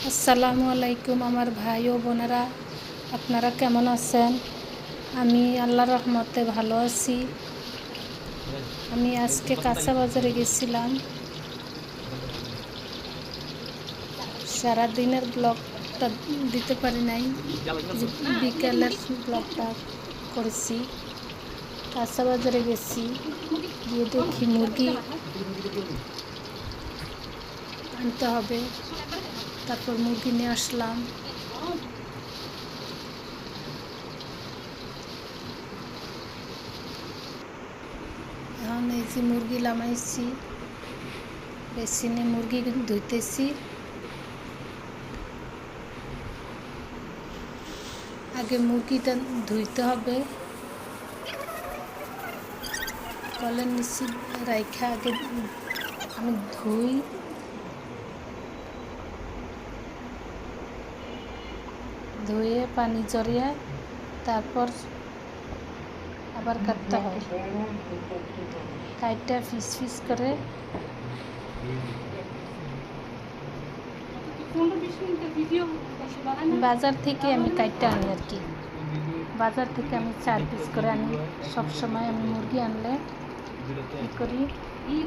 আসসালামু আলাইকুম আমার ভাই ও বোনেরা, আপনারা কেমন আছেন? আমি আল্লাহর রহমতে ভালো আছি। আমি আজকে কাঁচা বাজারে গেছিলাম। সারাদিনের ব্লগটা দিতে পারি নাই, বিকেলের ব্লগটা করেছি। কাঁচা বাজারে গেছি, গিয়ে দেখি মুরগি আনতে হবে, তারপর মুরগি নিয়ে আসলাম। এখন এই যে মুরগি লামাইছি, বেসিনে মুরগি ধুইতেছি। আগে মুরগিটা ধুইতে হবে, কলের নিচে রাইখা আগে আমি ধুই, ধুয়ে পানি জড়িয়ে তারপর আবার কাটতে হয়। কাটটা পিস পিস করে বাজার থেকে আমি কাটটা আনি আর কি। বাজার থেকে আমি 4 পিস করে আনি। সবসময় আমি মুরগি আনলে কী করি,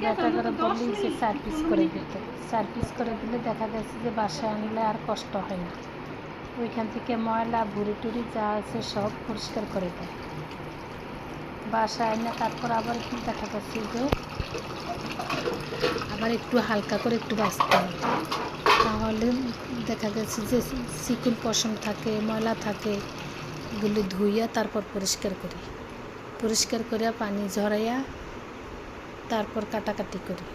দেখা করে বলি যে 4 পিস করে দিতে। 4 পিস করে দিলে দেখা গেছে যে বাসায় আনলে আর কষ্ট হয় না। ওইখান থেকে ময়লা ভুড়ি টুড়ি যা আছে সব পরিষ্কার করে দেয়। বাসায় এনে তারপর আবার দেখা যাচ্ছে যে আবার একটু হালকা করে একটু বাছতে হয়, তাহলে দেখা গেছে যে চিকুন পশম থাকে, ময়লা থাকে, এগুলি ধুইয়া তারপর পরিষ্কার করি। পরিষ্কার করিয়া পানি ঝরাইয়া তারপর কাটাকাটি করি।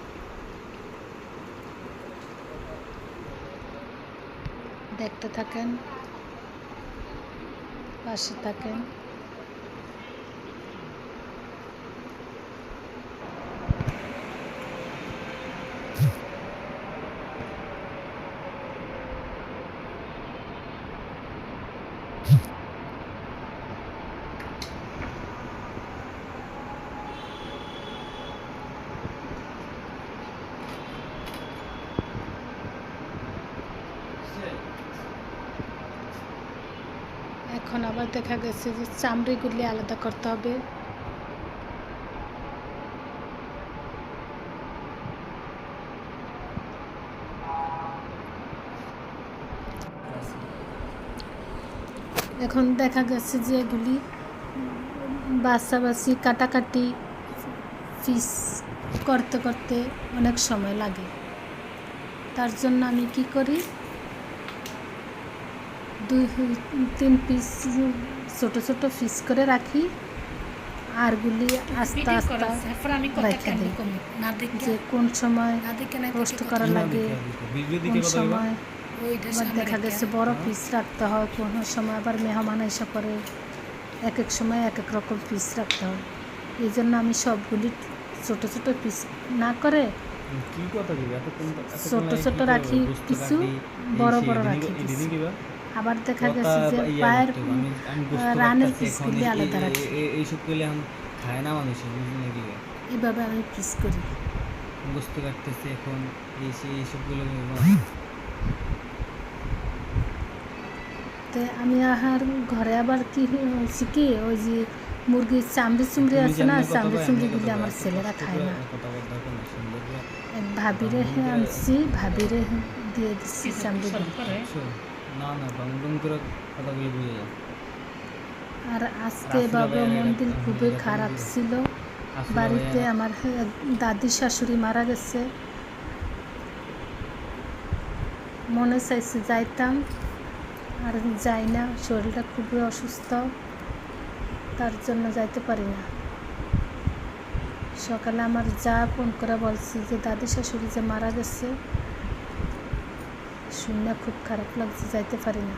দেখতে থাকেন, পাশে থাকেন। এখন আবার দেখা গেছে যে চামড়িগুলি আলাদা করতে হবে। এখন দেখা গেছে যে এগুলি বাছাবাছি কাটাকাটি পিস করতে করতে অনেক সময় লাগে। তার জন্য আমি কি করি, 2-3 পিস ছোট ছোট পিস করে রাখি, আরগুলি আস্তে আস্তে রেখে দিই, যে কোন সময় রোস্ট করা লাগে, কোন সময় আবার দেখা গেছে বড় পিস রাখতে হয়, কোনো সময় আবার মেহমান এসে করে, এক এক সময় এক এক রকম পিস রাখতে হয়। এই জন্য আমি সবগুলি ছোট ছোট পিস না করে ছোট ছোট রাখি, কিছু বড় বড় রাখি কিছু। আবার দেখা গেছে যে পায়ের রানের পিসগুলি আলাদা রাখি। এইভাবে আমি পিস করি। বুঝতে পারতেছি এখন এইসবগুলো তো আমি আহার ঘরে আবার কি হয়েছে কি, ওই যে মুরগির চামড়ি চুমড়ি আছে না, চামড়ি চুমড়িগুলি আমার ছেলেরা খায় না। এক ভাবিরে আনছি, ভাবিরে দিয়ে দিচ্ছি চামড়িগুলি। আর আজকে বাবা মন্দির খুবই খারাপ ছিল। বাড়িতে আমার দাদি শাশুড়ি মারা গেছে। মনে চাইছে যাইতাম, আর যাই না, শরীরটা খুবই অসুস্থ, তার জন্য যাইতে পারি না। সকালে আমার যা ফোন করে বলছি যে দাদি শাশুড়ি যে মারা গেছে, শুনে খুব খারাপ লাগছে, যাইতে পারি না।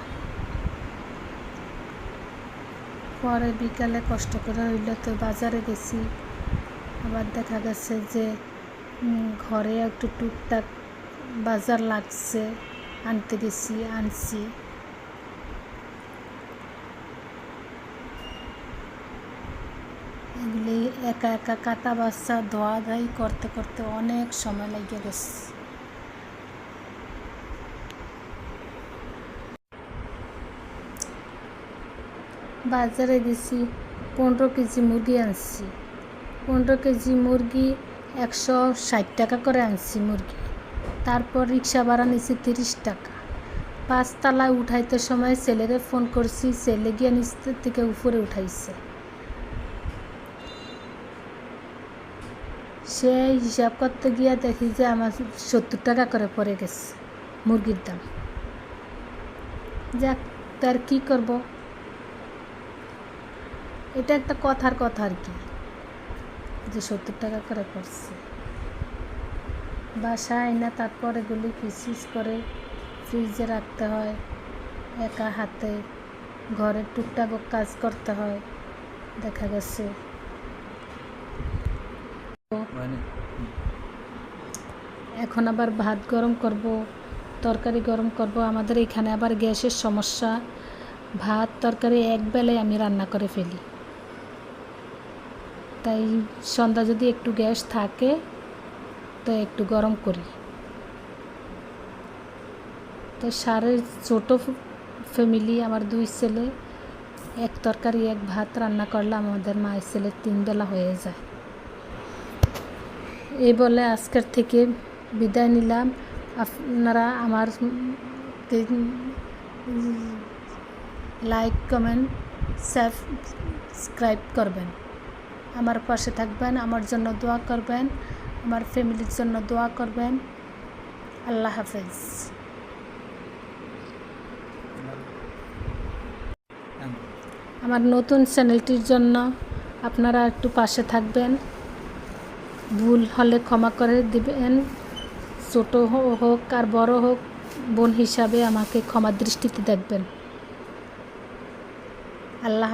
পরে বিকালে কষ্ট করে হইলে তো বাজারে গেছি, আবার দেখা গেছে যে ঘরে একটু টুকটাক বাজার লাগছে, আনতে গেছি, আনছি। এগুলি একা একা কাটা বাচ্চা ধোয়া ধাই করতে করতে অনেক সময় লেগে গেছে। বাজারে গেছি, 15 কেজি মুরগি আনছি। 15 কেজি মুরগি 160 টাকা করে আনছি মুরগি। তারপর রিক্সা ভাড়া নিছি 30 টাকা। 5 তলায় উঠাইতে সময় ছেলেরে ফোন করছি, ছেলে গিয়ে নিচ থেকে উপরে উঠাইছে। সে হিসাব করতে গিয়ে দেখি যে আমার 70 টাকা করে পড়ে গেছে মুরগির দাম। যাক, তার কী করব, এটা একটা কথার কথা আর কি, যে 70 টাকা করে পড়ছে। বাসায় না তারপর এগুলি পিস করে ফ্রিজে রাখতে হয়, একা হাতে ঘরের টুকটাক কাজ করতে হয়। দেখা গেছে এখন আবার ভাত গরম করব, তরকারি গরম করব। আমাদের এখানে আবার গ্যাসের সমস্যা, ভাত তরকারি এক বেলায় আমি রান্না করে ফেলি। তাই সন্ধ্যা যদি একটু গ্যাস থাকে তো একটু গরম করি। তো সারের ছোটো ফ্যামিলি, আমার 2 ছেলে, এক তরকারি এক ভাত রান্না করলে আমাদের মায়ের ছেলে 3 বেলা হয়ে যায়। এই বলে আজকের থেকে বিদায় নিলাম। আপনারা আমার লাইক কমেন্ট সাবস্ক্রাইব করবেন, আমার পাশে থাকবেন, আমার জন্য দোয়া করবেন, আমার ফ্যামিলির জন্য দোয়া করবেন। আল্লাহ হাফেজ। আমার নতুন চ্যানেলটির জন্য আপনারা একটু পাশে থাকবেন, ভুল হলে ক্ষমা করে দিবেন। ছোটো হোক আর বড় হোক, বোন হিসাবে আমাকে ক্ষমা দৃষ্টিতে দেখবেন। আল্লাহ।